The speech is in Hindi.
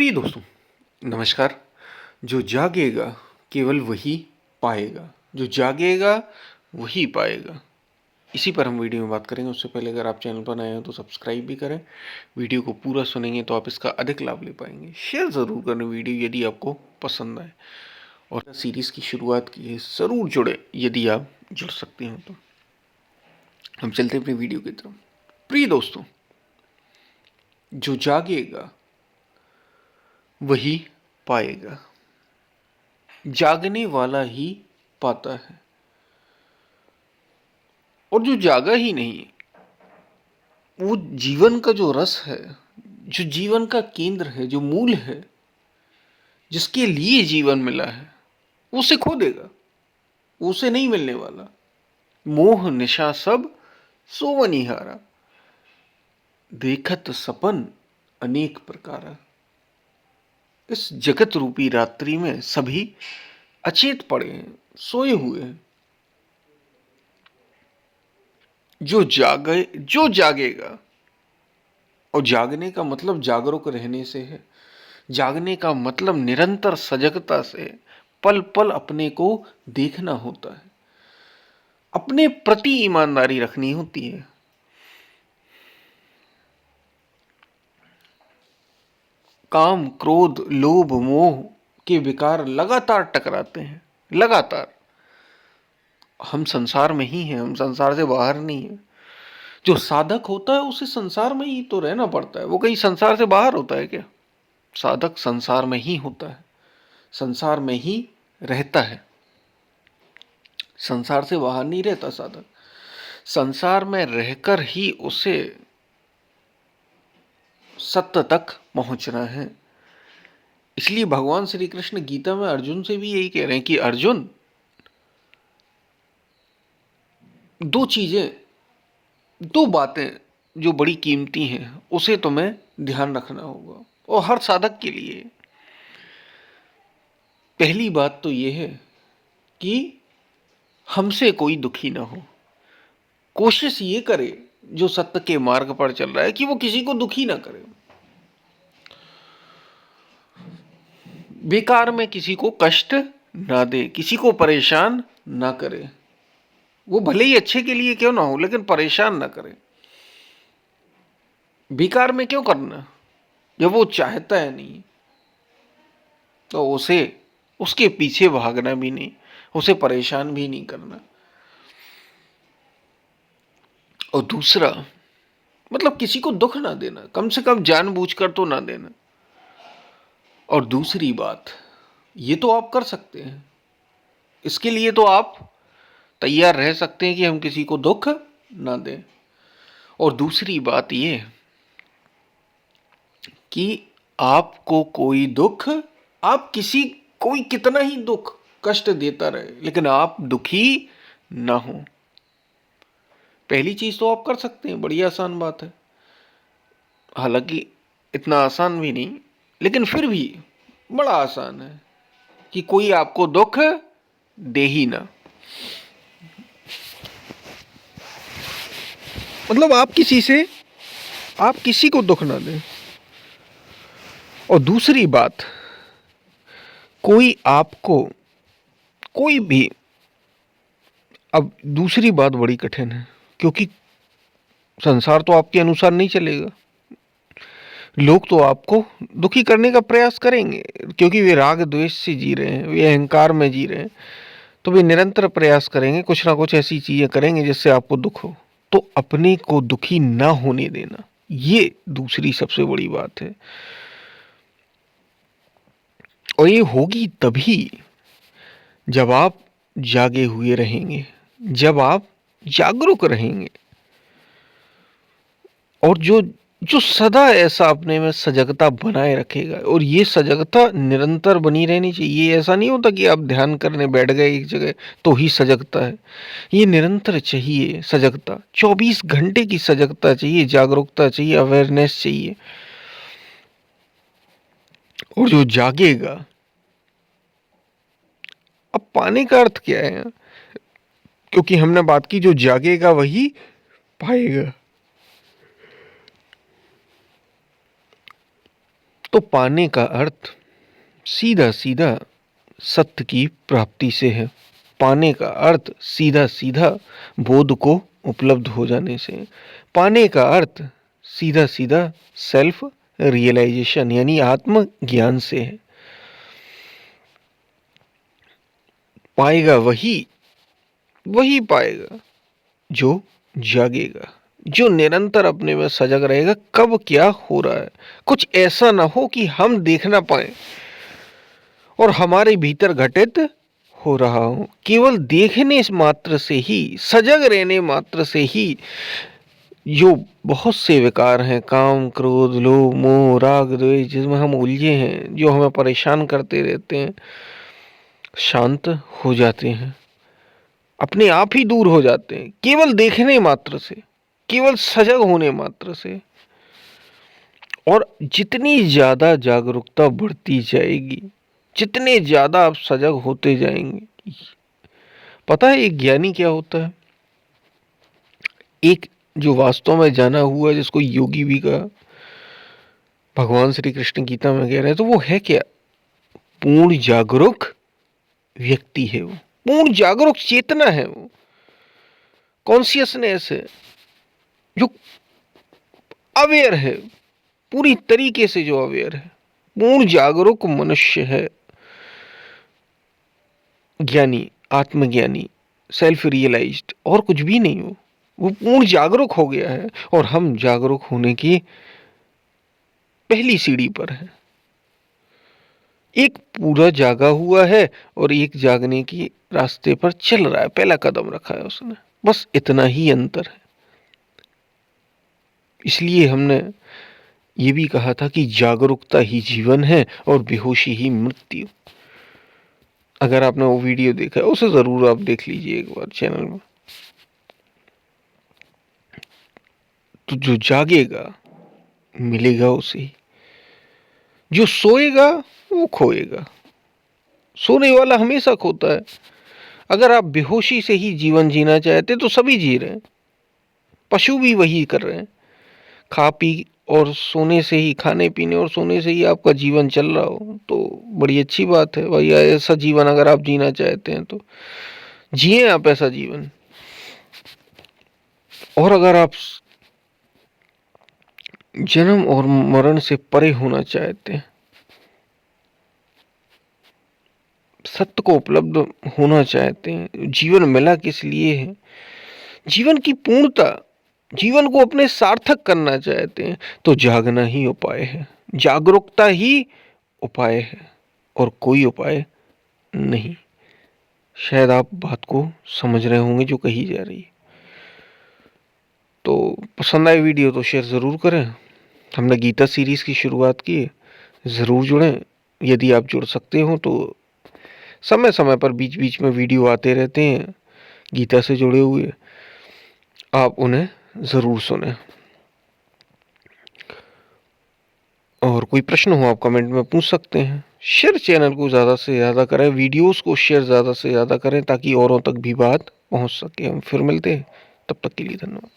प्रिय दोस्तों, नमस्कार। जो जागेगा केवल वही पाएगा, जो जागेगा वही पाएगा। इसी पर हम वीडियो में बात करेंगे। उससे पहले अगर आप चैनल पर नए हैं तो सब्सक्राइब भी करें। वीडियो को पूरा सुनेंगे तो आप इसका अधिक लाभ ले पाएंगे। शेयर ज़रूर करें वीडियो यदि आपको पसंद आए, और सीरीज़ की शुरुआत की है, ज़रूर जुड़े यदि आप जुड़ सकते हो तो। हम चलते हैं अपनी वीडियो की तरफ। प्रिय दोस्तों, जो जागेगा वही पाएगा, जागने वाला ही पाता है। और जो जागा ही नहीं, वो जीवन का जो रस है, जो जीवन का केंद्र है, जो मूल है, जिसके लिए जीवन मिला है, वो उसे खो देगा। वो उसे नहीं मिलने वाला। मोह निशा सब सोवनिहारा, देखत सपन अनेक प्रकारा। इस जगत रूपी रात्रि में सभी अचेत पड़े हैं, सोए हुए हैं। जो जागेगा, और जागने का मतलब जागरूक रहने से है। जागने का मतलब निरंतर सजगता से पल पल अपने को देखना होता है, अपने प्रति ईमानदारी रखनी होती है। काम, क्रोध, लोभ, मोह के विकार लगातार टकराते हैं, लगातार। हम संसार में ही हैं, हम संसार से बाहर नहीं है। जो साधक होता है उसे संसार में ही तो रहना पड़ता है। वो कहीं संसार से बाहर होता है क्या? साधक संसार में ही होता है, संसार में ही रहता है। संसार से बाहर नहीं रहता साधक। संसार में रहकर ही उसे सत्य तक पहुंचना है। इसलिए भगवान श्री कृष्ण गीता में अर्जुन से भी यही कह रहे हैं कि अर्जुन, दो चीजें, दो बातें जो बड़ी कीमती हैं, उसे तुम्हें ध्यान रखना होगा, और हर साधक के लिए। पहली बात तो यह है कि हमसे कोई दुखी ना हो। कोशिश ये करे जो सत्य के मार्ग पर चल रहा है कि वो किसी को दुखी ना करे, बेकार में किसी को कष्ट ना दे, किसी को परेशान ना करे। वो भले ही अच्छे के लिए क्यों ना हो, लेकिन परेशान ना करे। बेकार में क्यों करना जब वो चाहता है नहीं, तो उसे उसके पीछे भागना भी नहीं, उसे परेशान भी नहीं करना। और दूसरा मतलब किसी को दुख ना देना, कम से कम जानबूझकर तो ना देना। और दूसरी बात, ये तो आप कर सकते हैं, इसके लिए तो आप तैयार रह सकते हैं कि हम किसी को दुख ना दें। और दूसरी बात ये कि आपको कोई दुख, आप किसी, कोई कितना ही दुख कष्ट देता रहे, लेकिन आप दुखी ना हो। पहली चीज तो आप कर सकते हैं, बड़ी आसान बात है। हालांकि इतना आसान भी नहीं, लेकिन फिर भी बड़ा आसान है कि कोई आपको दुख दे ही ना। मतलब आप किसी को दुख ना दें। और दूसरी बात, कोई आपको, कोई भी, अब दूसरी बात बड़ी कठिन है, क्योंकि संसार तो आपके अनुसार नहीं चलेगा। लोग तो आपको दुखी करने का प्रयास करेंगे, क्योंकि वे राग द्वेष से जी रहे हैं, वे अहंकार में जी रहे हैं। तो वे निरंतर प्रयास करेंगे, कुछ ना कुछ ऐसी चीजें करेंगे जिससे आपको दुख हो। तो अपने को दुखी ना होने देना, ये दूसरी सबसे बड़ी बात है। और ये होगी तभी जब आप जागे हुए रहेंगे, जब आप जागरूक रहेंगे। और जो जो सदा ऐसा अपने में सजगता बनाए रखेगा, और ये सजगता निरंतर बनी रहनी चाहिए। ऐसा नहीं होता कि आप ध्यान करने बैठ गए एक जगह तो ही सजगता है। ये निरंतर चाहिए सजगता, 24 घंटे की सजगता चाहिए, जागरूकता चाहिए, अवेयरनेस चाहिए। और जो जागेगा, अब पाने का अर्थ क्या है? क्योंकि हमने बात की जो जागेगा वही पाएगा। तो पाने का अर्थ सीधा सीधा सत्य की प्राप्ति से है। पाने का अर्थ सीधा सीधा बोध को उपलब्ध हो जाने से। पाने का अर्थ सीधा सीधा सेल्फ रियलाइजेशन यानी आत्म ज्ञान से है। पाएगा वही पाएगा जो जागेगा, जो निरंतर अपने में सजग रहेगा कब क्या हो रहा है। कुछ ऐसा ना हो कि हम देख ना पाए और हमारे भीतर घटित हो रहा हो। केवल देखने मात्र से ही, सजग रहने मात्र से ही जो बहुत से विकार हैं, काम, क्रोध, लोभ, मोह, राग, द्वेष, जिसमें हम उलझे हैं, जो हमें परेशान करते रहते हैं, शांत हो जाते हैं, अपने आप ही दूर हो जाते हैं केवल देखने मात्र से, केवल सजग होने मात्र से। और जितनी ज्यादा जागरूकता बढ़ती जाएगी, जितने ज्यादा आप सजग होते जाएंगे। पता है एक ज्ञानी क्या होता है? एक जो वास्तव में जाना हुआ, जिसको योगी भी कहा, भगवान श्री कृष्ण गीता में कह रहे हैं, तो वो है क्या? पूर्ण जागरूक व्यक्ति है वो, पूर्ण जागरूक चेतना है वो, कॉन्शियसनेस है, जो अवेयर है, पूरी तरीके से जो अवेयर है, पूर्ण जागरूक मनुष्य है। ज्ञानी, आत्मज्ञानी, सेल्फ रियलाइज्ड, और कुछ भी नहीं हो, वो पूर्ण जागरूक हो गया है। और हम जागरूक होने की पहली सीढ़ी पर है। एक पूरा जागा हुआ है और एक जागने की रास्ते पर चल रहा है, पहला कदम रखा है उसने, बस इतना ही अंतर है। इसलिए हमने ये भी कहा था कि जागरूकता ही जीवन है और बेहोशी ही मृत्यु। अगर आपने वो वीडियो देखा है उसे जरूर आप देख लीजिए एक बार चैनल में। तो जो जागेगा मिलेगा उसे ही, जो सोएगा वो खोएगा। सोने वाला हमेशा खोता है। अगर आप बेहोशी से ही जीवन जीना चाहते तो सभी जी रहे हैं, पशु भी वही कर रहे हैं। खा पी और सोने से ही, खाने पीने और सोने से ही आपका जीवन चल रहा हो तो बड़ी अच्छी बात है भैया। ऐसा जीवन अगर आप जीना चाहते हैं तो जिए आप ऐसा जीवन। और अगर आप जन्म और मरण से परे होना चाहते हैं, सत्य को उपलब्ध होना चाहते हैं, जीवन मिला किस लिए है, जीवन की पूर्णता, जीवन को अपने सार्थक करना चाहते हैं, तो जागना ही उपाय है, जागरूकता ही उपाय है और कोई उपाय नहीं। शायद आप बात को समझ रहे होंगे जो कही जा रही है। तो पसंद आए वीडियो तो शेयर ज़रूर करें। हमने गीता सीरीज़ की शुरुआत की है, ज़रूर जुड़ें। यदि आप जुड़ सकते हो तो समय समय पर बीच बीच में वीडियो आते रहते हैं गीता से जुड़े हुए, आप उन्हें ज़रूर सुनें। और कोई प्रश्न हो आप कमेंट में पूछ सकते हैं। शेयर चैनल को ज़्यादा से ज़्यादा करें, वीडियोस को शेयर ज़्यादा से ज़्यादा करें ताकि औरों तक भी बात पहुंच सके। हम फिर मिलते हैं, तब तक के लिए धन्यवाद।